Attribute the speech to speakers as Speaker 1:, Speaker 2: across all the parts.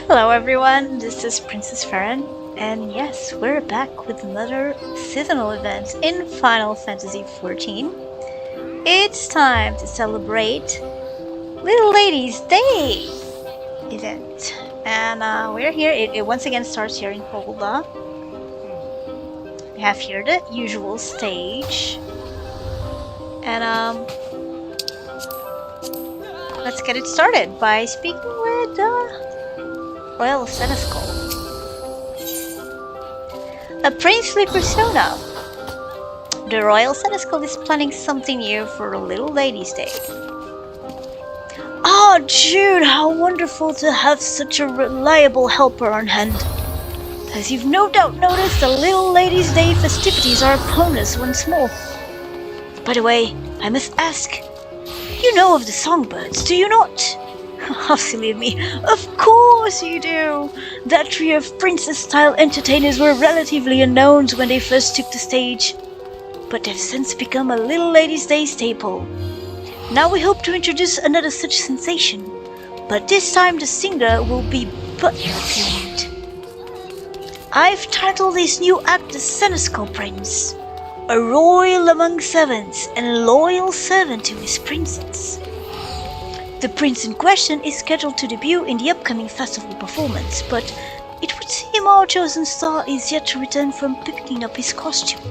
Speaker 1: Hello everyone, this is Princess Farron, and yes, we're back with another seasonal event in Final Fantasy XIV. It's time to celebrate Little Lady's Day event, and we're here. It once again starts here in Polda. We have here the usual stage, and let's get it started by speaking with Royal Seneschal. A princely persona. The Royal Seneschal is planning something new for a Little Lady's Day. Oh, Jude, how wonderful to have such a reliable helper on hand. As you've no doubt noticed, the Little Lady's Day festivities are upon us once more. By the way, I must ask, you know of the songbirds, do you not? How silly of me. Of course you do! That trio of princess-style entertainers were relatively unknown when they first took the stage, but they've since become a Little Lady's Day staple. Now we hope to introduce another such sensation, but this time the singer will be butt-themed. I've titled this new act the Seneschal Prince, a royal among servants and loyal servant to his princess. The prince in question is scheduled to debut in the upcoming festival performance, but it would seem our chosen star is yet to return from picking up his costume.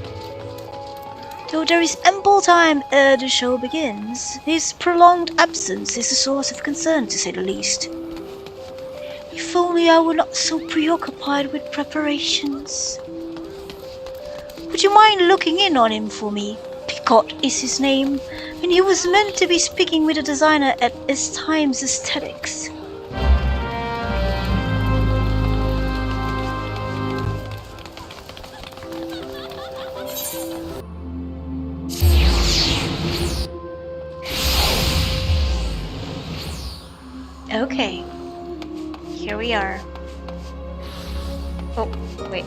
Speaker 1: Though there is ample time ere the show begins, his prolonged absence is a source of concern, to say the least. If only I were not so preoccupied with preparations. Would you mind looking in on him for me? Picot is his name, and he was meant to be speaking with a designer at his time's aesthetics. Okay, here we are. Oh, wait.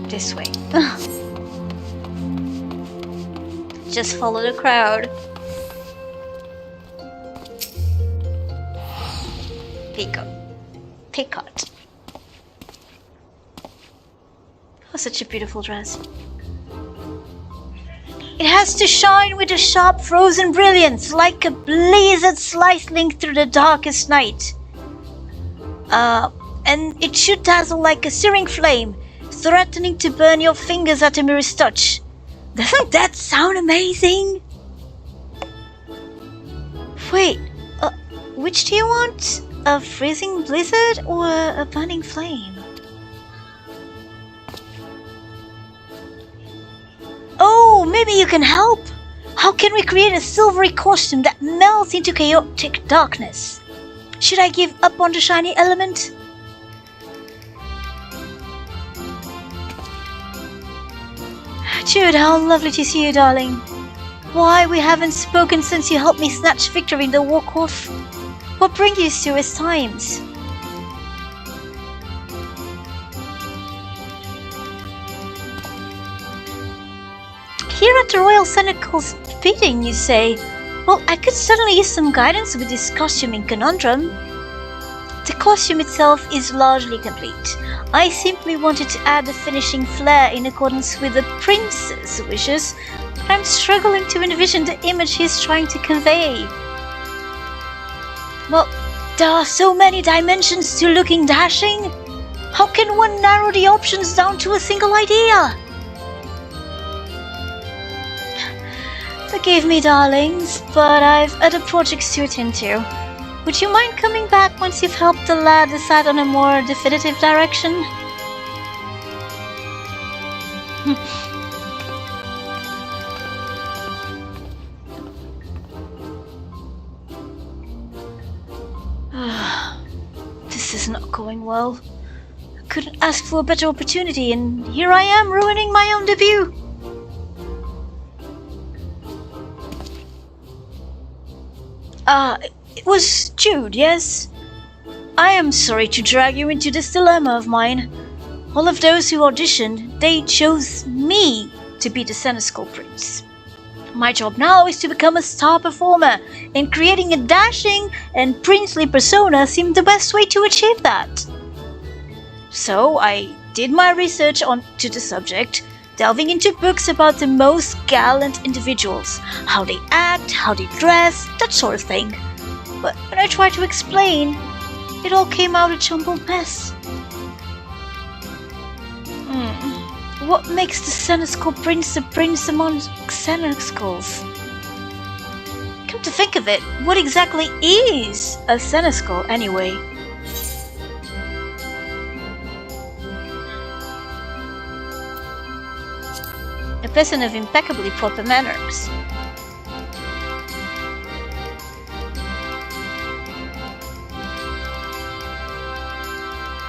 Speaker 1: This way. Just follow the crowd. Picot. Oh, such a beautiful dress. It has to shine with a sharp frozen brilliance, like a blizzard slicing through the darkest night. And it should dazzle like a searing flame, threatening to burn your fingers at the merest touch. Doesn't that sound amazing? Wait, which do you want? A freezing blizzard or a burning flame? Oh, maybe you can help! How can we create a silvery costume that melts into chaotic darkness? Should I give up on the shiny element? Jude, how lovely to see you, darling. Why, we haven't spoken since you helped me snatch victory in the walk-off. What brings you to his times? Here at the Royal Senecal's bidding, you say? Well, I could certainly use some guidance with this costuming conundrum. The costume itself is largely complete. I simply wanted to add the finishing flair in accordance with the prince's wishes, but I'm struggling to envision the image he's trying to convey. Well, there are so many dimensions to looking dashing. How can one narrow the options down to a single idea? Forgive me, darlings, but I've other projects to attend to. Would you mind coming back once you've helped the lad decide on a more definitive direction? This is not going well. I couldn't ask for a better opportunity, and here I am ruining my own debut. It was Jude, yes? I am sorry to drag you into this dilemma of mine. All of those who auditioned, they chose me to be the seneschal prince. My job now is to become a star performer, and creating a dashing and princely persona seemed the best way to achieve that. So I did my research onto the subject, delving into books about the most gallant individuals, how they act, how they dress, that sort of thing. But when I tried to explain, it all came out a jumbled mess. What makes the seneschal prince the prince among seneschals? Come to think of it, what exactly is a seneschal anyway? A person of impeccably proper manners.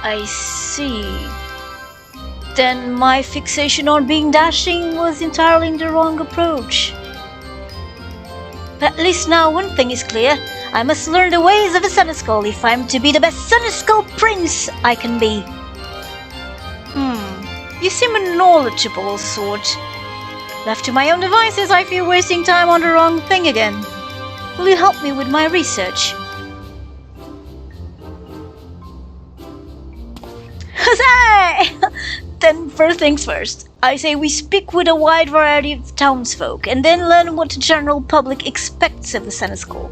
Speaker 1: I see. Then my fixation on being dashing was entirely the wrong approach. But at least now one thing is clear. I must learn the ways of a seneschal if I'm to be the best seneschal prince I can be. You seem a knowledgeable sort. Left to my own devices, I fear wasting time on the wrong thing again. Will you help me with my research? Huzzay! Then first things first, I say we speak with a wide variety of townsfolk and then learn what the general public expects of the seneschal.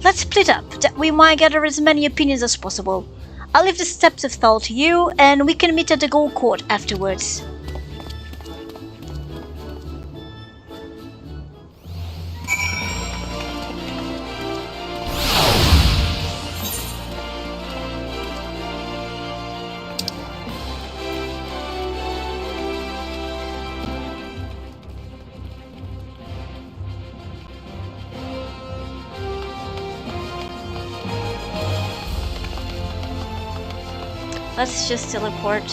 Speaker 1: Let's split up, that we might gather as many opinions as possible. I'll leave the steps of thought to you, and we can meet at the Gold Court afterwards. Let's just teleport.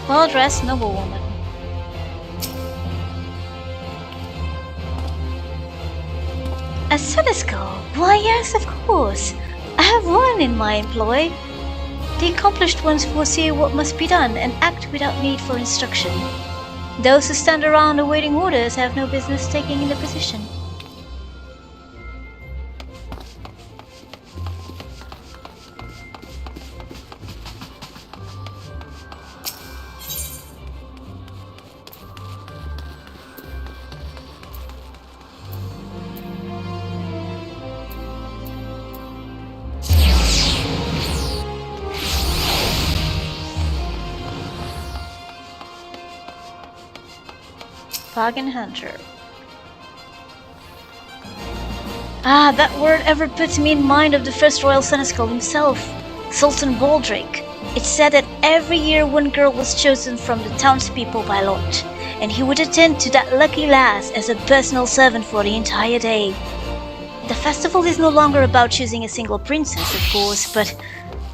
Speaker 1: Well-dressed noblewoman. A seneschal? Why yes, of course. I have one in my employ. The accomplished ones foresee what must be done and act without need for instruction. Those who stand around awaiting orders have no business taking in the position. Bargain hunter. Ah, that word ever puts me in mind of the first royal seneschal himself, Sultan Baldric. It's said that every year one girl was chosen from the townspeople by lot, and he would attend to that lucky lass as a personal servant for the entire day. The festival is no longer about choosing a single princess, of course, but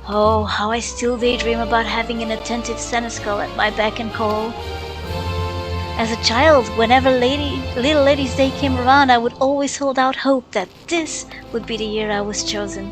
Speaker 1: oh, how I still daydream about having an attentive seneschal at my beck and call. As a child, whenever Little Lady's Day came around, I would always hold out hope that this would be the year I was chosen.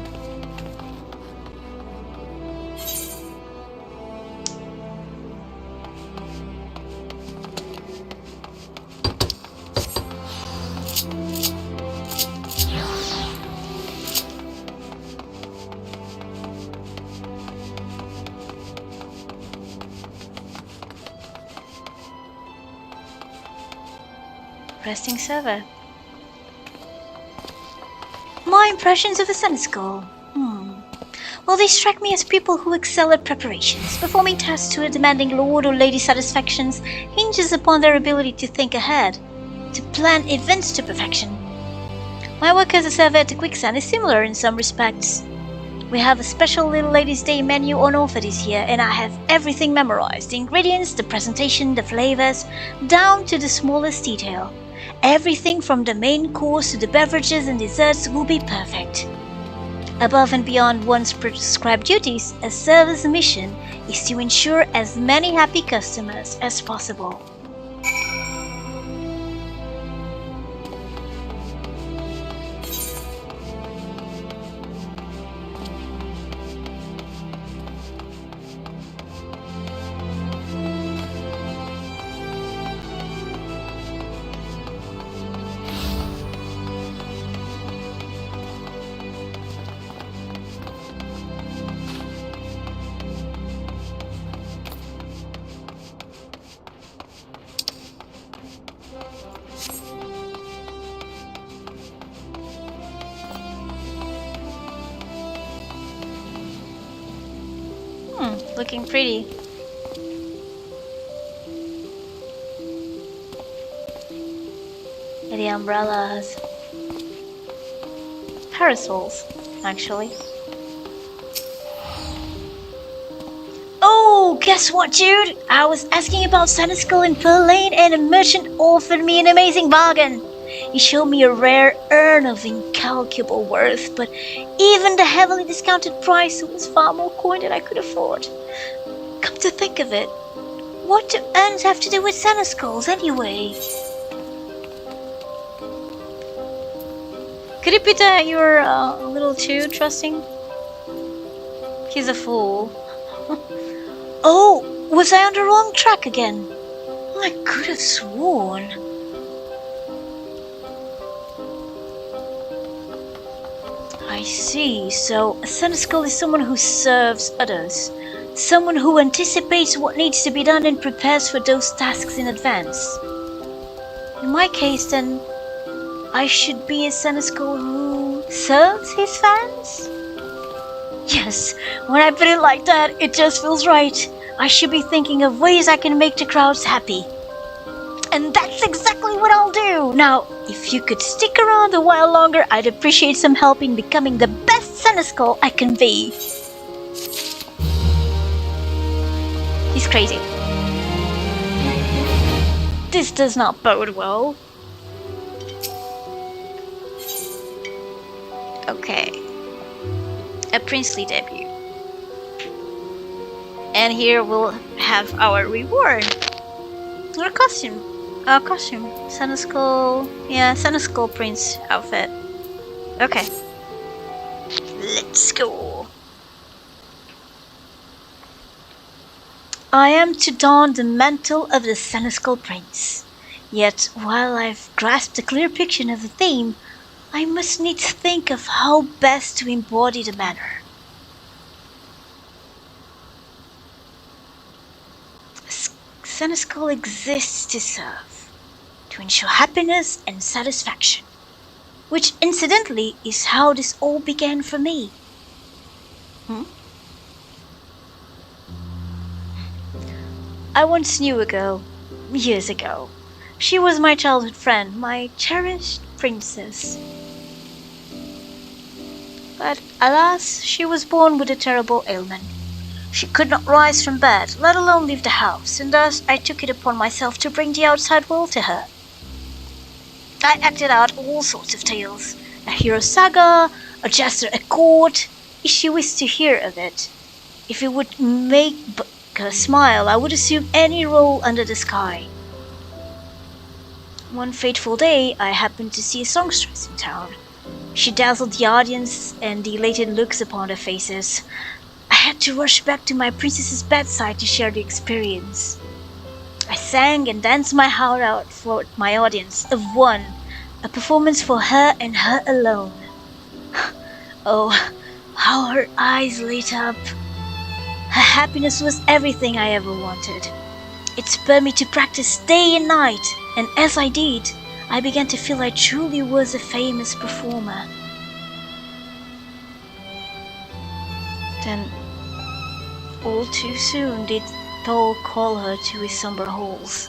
Speaker 1: Resting server. My impressions of a seneschal. Well, they strike me as people who excel at preparations. Performing tasks to a demanding lord or lady satisfactions hinges upon their ability to think ahead, to plan events to perfection. My work as a server at the Quicksand is similar in some respects. We have a special Little Ladies' Day menu on offer this year, and I have everything memorized. The ingredients, the presentation, the flavors, down to the smallest detail. Everything from the main course to the beverages and desserts will be perfect. Above and beyond one's prescribed duties, a service mission is to ensure as many happy customers as possible. Looking pretty. The umbrellas. Parasols, actually. Oh, guess what, dude? I was asking about seneschal in Pearl Lane and a merchant offered me an amazing bargain. He showed me a rare urn of incalculable worth, but even the heavily discounted price was far more coin than I could afford. Come to think of it, what do urns have to do with seneschals anyway? Could it be that you're a little too trusting? He's a fool. Oh, was I on the wrong track again? I could have sworn. I see, so a seneschal is someone who serves others. Someone who anticipates what needs to be done and prepares for those tasks in advance. In my case, then, I should be a seneschal who serves his fans? Yes, when I put it like that, it just feels right. I should be thinking of ways I can make the crowds happy. And that's exactly what I'll do! Now, if you could stick around a while longer, I'd appreciate some help in becoming the best seneschal I can be. He's crazy. This does not bode well. Okay. A princely debut. And here we'll have our reward. Or costume. Costume. Seneschal. Yeah, seneschal prince outfit. Okay. Let's go. I am to don the mantle of the seneschal prince. Yet, while I've grasped a clear picture of the theme, I must needs think of how best to embody the manner. Seneschal exists to serve, to ensure happiness and satisfaction, which incidentally is how this all began for me. I once knew a girl, years ago. She was my childhood friend, my cherished princess. But alas, she was born with a terrible ailment. She could not rise from bed, let alone leave the house, and thus I took it upon myself to bring the outside world to her. I acted out all sorts of tales, a hero saga, a jester at court, if she wished to hear of it. If it would make her smile, I would assume any role under the sky. One fateful day, I happened to see a songstress in town. She dazzled the audience and the elated looks upon their faces. I had to rush back to my princess's bedside to share the experience. I sang and danced my heart out for my audience of one, a performance for her and her alone. Oh, how her eyes lit up. Her happiness was everything I ever wanted. It spurred me to practice day and night, and as I did, I began to feel I truly was a famous performer. Then, all too soon did Thol call her to his somber halls.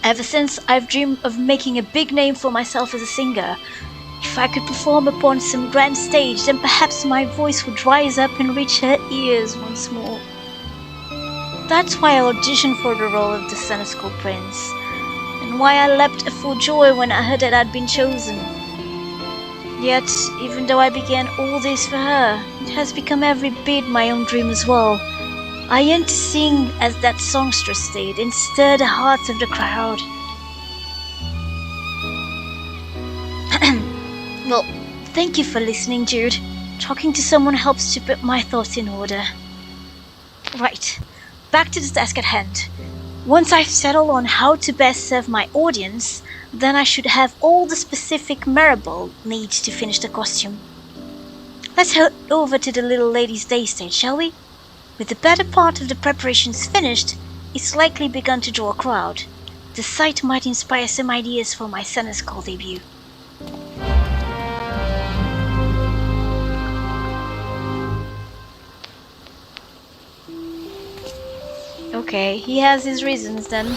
Speaker 1: Ever since, I've dreamed of making a big name for myself as a singer. If I could perform upon some grand stage, then perhaps my voice would rise up and reach her ears once more. That's why I auditioned for the role of the seneschal prince. and why I leapt for joy when I heard that I'd been chosen. Yet, even though I began all this for her, it has become every bit my own dream as well. I yearn to sing as that songstress did and stir the hearts of the crowd. Well, thank you for listening, Jude. Talking to someone helps to put my thoughts in order. Right, back to the task at hand. Once I've settled on how to best serve my audience, then I should have all the specific Marable needs to finish the costume. Let's head over to the Little Lady's Day stage, shall we? With the better part of the preparations finished, it's likely begun to draw a crowd. The sight might inspire some ideas for my seneschal debut. Okay, he has his reasons then.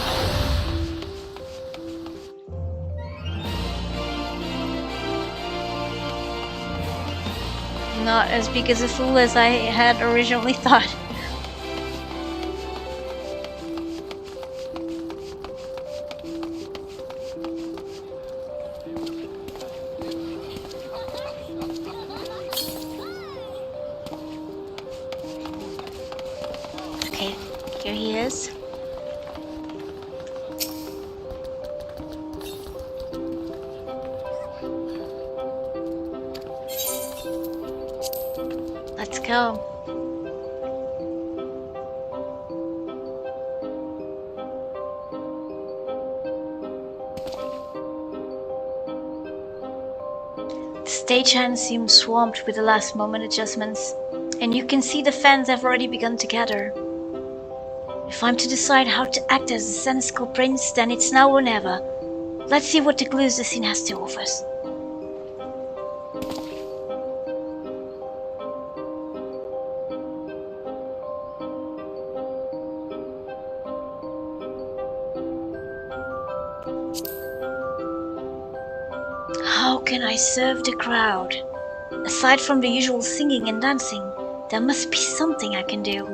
Speaker 1: Not as big as a fool as I had originally thought. Okay, here he is. Let's go. The stagehand seems swamped with the last moment adjustments, and you can see the fans have already begun to gather. If I'm to decide how to act as the seneschal prince, then it's now or never. Let's see what the clues the scene has to offer us. How can I serve the crowd? Aside from the usual singing and dancing, there must be something I can do.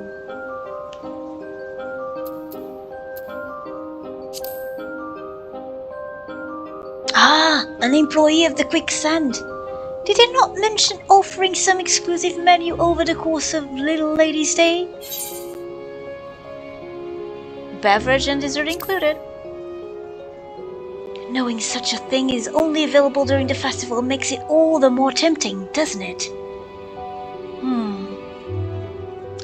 Speaker 1: Ah, an employee of the Quicksand. Did they not mention offering some exclusive menu over the course of Little Lady's Day? Beverage and dessert included. Knowing such a thing is only available during the festival makes it all the more tempting, doesn't it?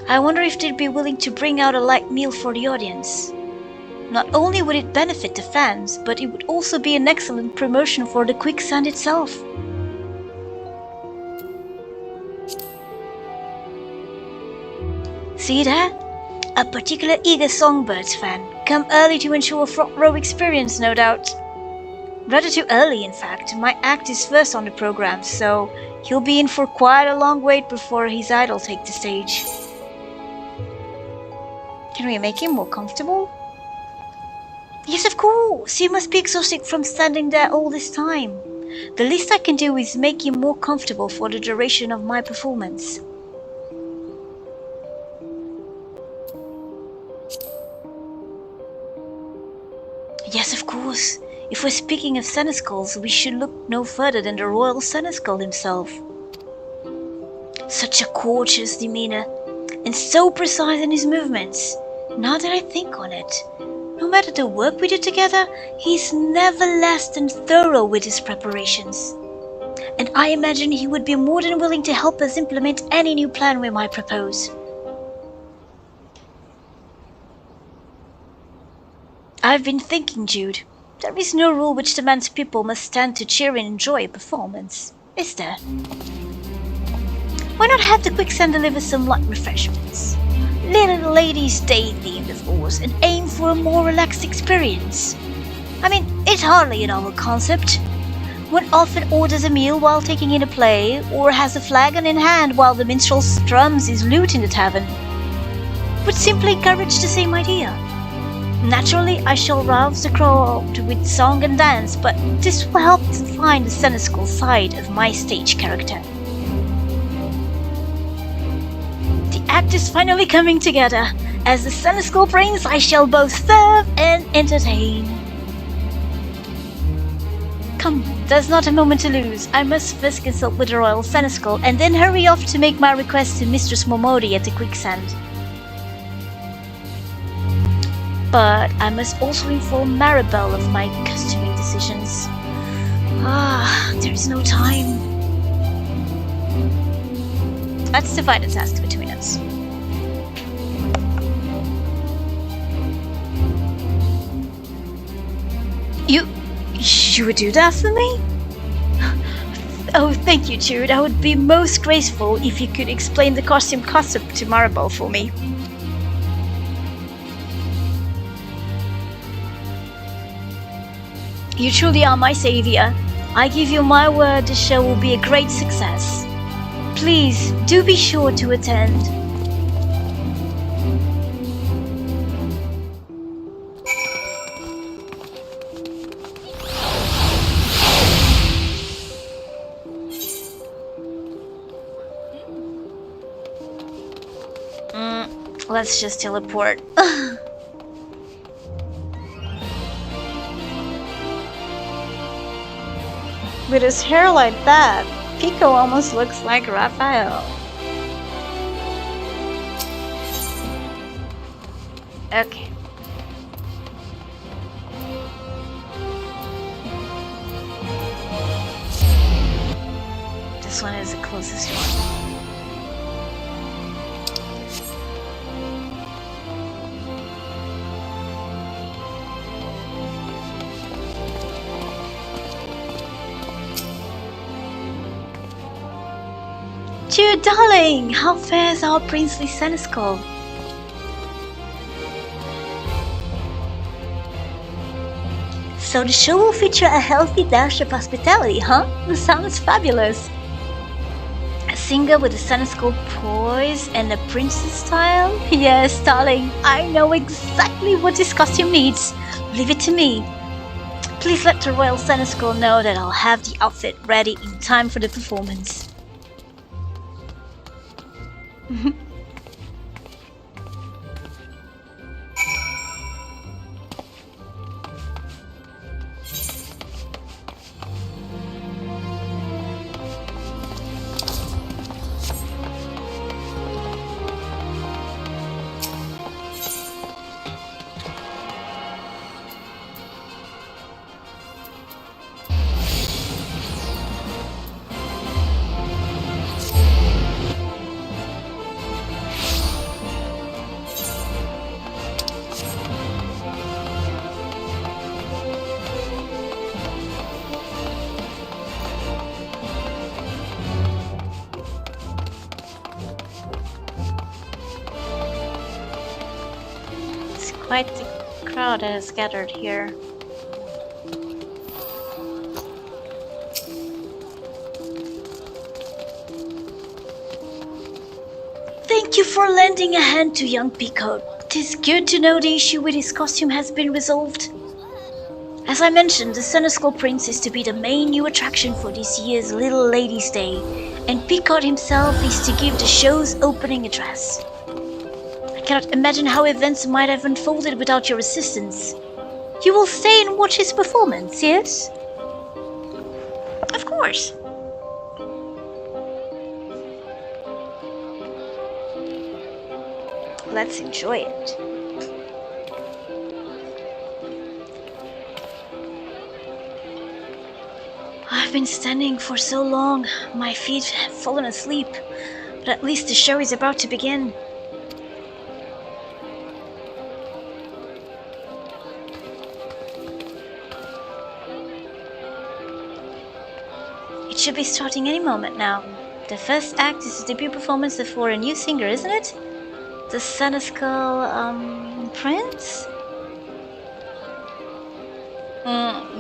Speaker 1: I wonder if they'd be willing to bring out a light meal for the audience. Not only would it benefit the fans, but it would also be an excellent promotion for the Quicksand itself. See there? A particular eager Songbirds fan. Come early to ensure a front row experience, no doubt. Rather too early, in fact. My act is first on the program, so he'll be in for quite a long wait before his idol take the stage. Can we make him more comfortable? Yes, of course! You must be exhausted from standing there all this time. The least I can do is make him more comfortable for the duration of my performance. Yes, of course. If we're speaking of seneschals, we should look no further than the royal seneschal himself. Such a courteous demeanor, and so precise in his movements. Now that I think on it, no matter the work we do together, he's never less than thorough with his preparations. And I imagine he would be more than willing to help us implement any new plan we might propose. I've been thinking, Jude. There is no rule which demands people must stand to cheer and enjoy a performance, is there? Why not have the Quicksand deliver some light refreshments? Little Lady's Day themed, of course, and aim for a more relaxed experience. I mean, it's hardly a novel concept. One often orders a meal while taking in a play, or has a flagon in hand while the minstrel strums his lute in the tavern. Would simply encourage the same idea. Naturally, I shall rouse the crowd with song and dance, but this will help to find the seneschal side of my stage character. The act is finally coming together. As the seneschal prince, I shall both serve and entertain. Come, there's not a moment to lose. I must first consult with the royal seneschal and then hurry off to make my request to Mistress Momori at the quicksand. But I must also inform Maribel of my costuming decisions. There is no time. Let's divide the task between us. You would do that for me? Oh, thank you, Jude. I would be most grateful if you could explain the costume concept to Maribel for me. You truly are my savior. I give you my word the show will be a great success. Please, do be sure to attend. Let's just teleport. With his hair like that, Picot almost looks like Rafayel. Okay. This one is the closest one. Dear darling, how fares our princely seneschal? So the show will feature a healthy dash of hospitality, huh? That sounds fabulous. A singer with a seneschal poise and a princess style? Yes, darling, I know exactly what this costume needs. Leave it to me. Please let the royal seneschal know that I'll have the outfit ready in time for the performance. Quite the crowd has gathered here. Thank you for lending a hand to young Picot. It is good to know the issue with his costume has been resolved. As I mentioned, the seneschal prince is to be the main new attraction for this year's Little Ladies' Day, and Picot himself is to give the show's opening address. I cannot imagine how events might have unfolded without your assistance. You will stay and watch his performance, yes? Of course. Let's enjoy it. I've been standing for so long, my feet have fallen asleep, but at least the show is about to begin. It should be starting any moment now. The first act is the debut performance for a new singer, isn't it? The seneschal, prince?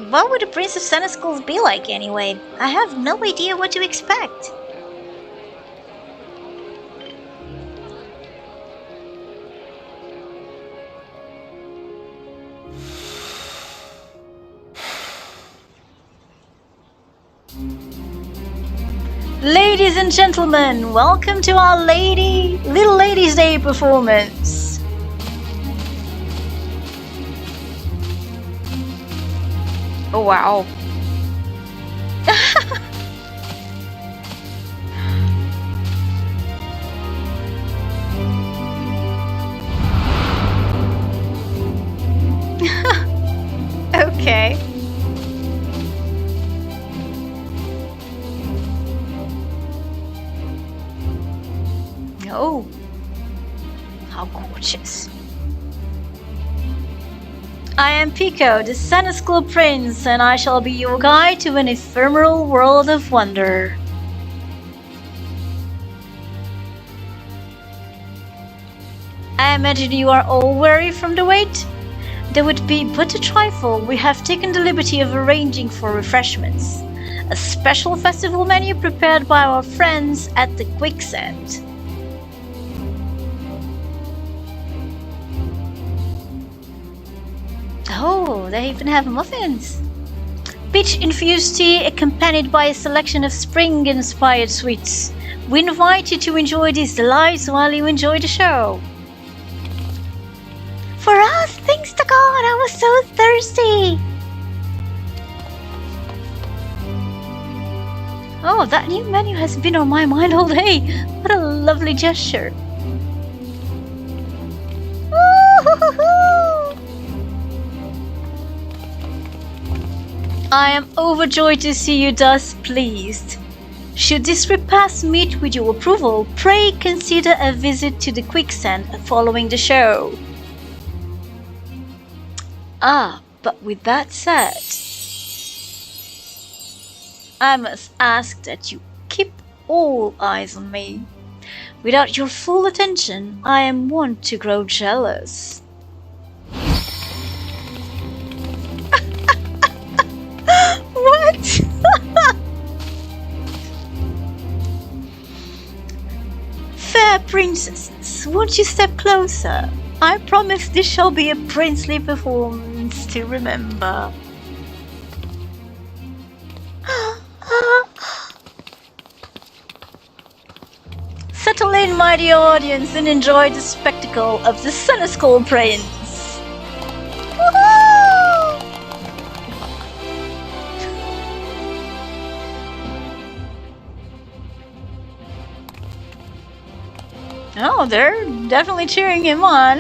Speaker 1: What would the Prince of Seneschals be like anyway? I have no idea what to expect. Ladies and gentlemen, welcome to our Little Ladies' Day performance. Oh wow. Okay. Oh, how gorgeous. I am Picot, the seneschal prince, and I shall be your guide to an ephemeral world of wonder. I imagine you are all weary from the wait? There would be but a trifle. We have taken the liberty of arranging for refreshments. A special festival menu prepared by our friends at the Quicksand. Oh, they even have muffins. Peach-infused tea accompanied by a selection of spring-inspired sweets. We invite you to enjoy these delights while you enjoy the show. For us, thanks to God, I was so thirsty. Oh, that new menu has been on my mind all day. What a lovely gesture. I am overjoyed to see you thus pleased. Should this repast meet with your approval, pray consider a visit to the Quicksand following the show. Ah, but with that said, I must ask that you keep all eyes on me. Without your full attention, I am wont to grow jealous. What? Fair princesses, won't you step closer? I promise this shall be a princely performance to remember. Settle in, my dear audience, and enjoy the spectacle of the seneschal prince. Woohoo! Oh, they're definitely cheering him on.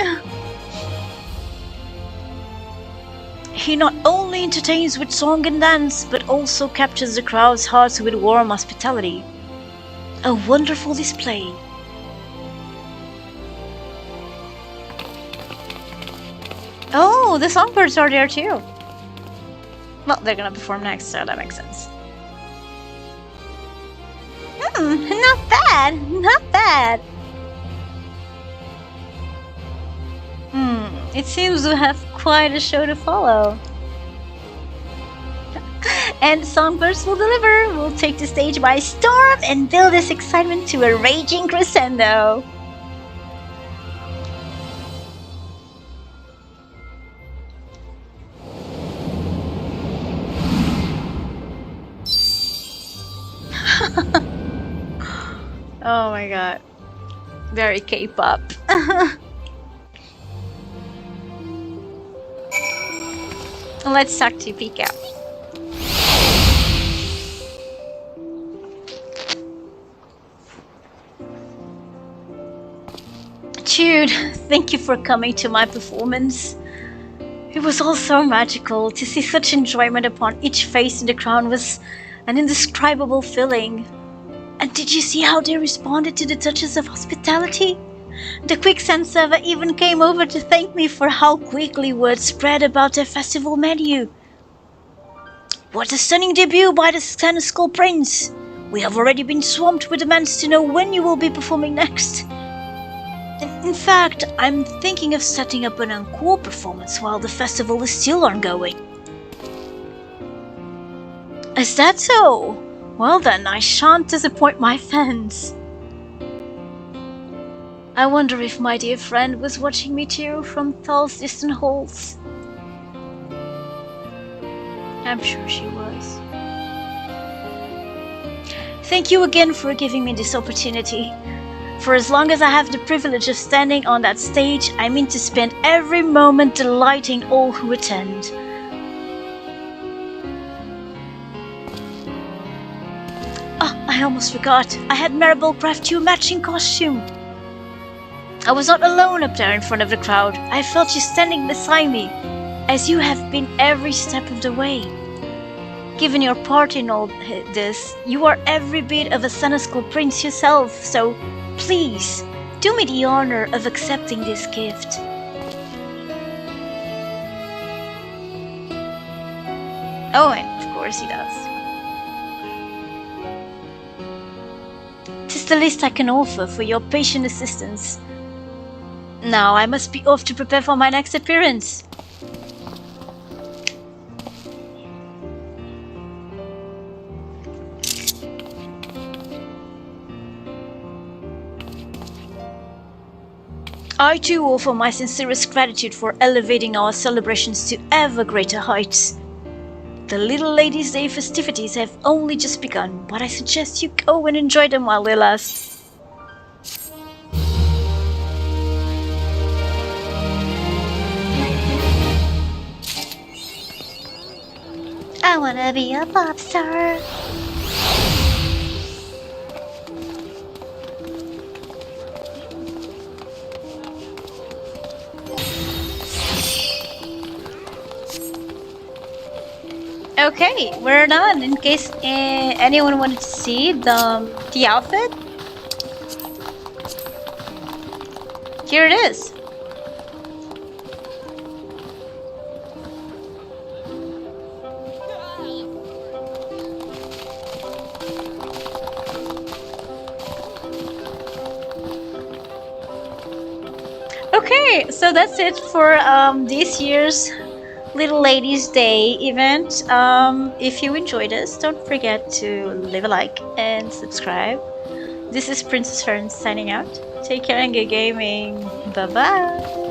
Speaker 1: He not only entertains with song and dance, but also captures the crowd's hearts with warm hospitality. A wonderful display. Oh, the songbirds are there too. Well, they're gonna perform next, so that makes sense. Not bad, not bad. It seems to have quite a show to follow. And songbirds will deliver, will take the stage by storm and build this excitement to a raging crescendo. Oh my god. Very K-pop. Let's talk to Picot. Jude, thank you for coming to my performance. It was all so magical. To see such enjoyment upon each face in the crowd was an indescribable feeling. And did you see how they responded to the touches of hospitality? The Quicksand server even came over to thank me for how quickly word spread about their festival menu. What a stunning debut by the seneschal prince! We have already been swamped with demands to know when you will be performing next. In fact, I'm thinking of setting up an encore performance while the festival is still ongoing. Is that so? Well then, I shan't disappoint my fans. I wonder if my dear friend was watching me too from Thal's distant halls. I'm sure she was. Thank you again for giving me this opportunity. For as long as I have the privilege of standing on that stage, I mean to spend every moment delighting all who attend. I almost forgot. I had Maribel craft you a matching costume. I was not alone up there in front of the crowd. I felt you standing beside me, as you have been every step of the way. Given your part in all this, you are every bit of a seneschal prince yourself, so please, do me the honor of accepting this gift. Oh, and of course he does. 'Tis the least I can offer for your patient assistance. Now I must be off to prepare for my next appearance. I too offer my sincerest gratitude for elevating our celebrations to ever greater heights. The Little Ladies' Day festivities have only just begun, but I suggest you go and enjoy them while they last. I wanna be a pop star. Okay, we're done. In case anyone wanted to see the outfit, here it is. Okay, so that's it for this year's Little Ladies' Day event. If you enjoyed this, don't forget to leave a like and subscribe. This is Princess Farron signing out. Take care and good gaming. Bye bye.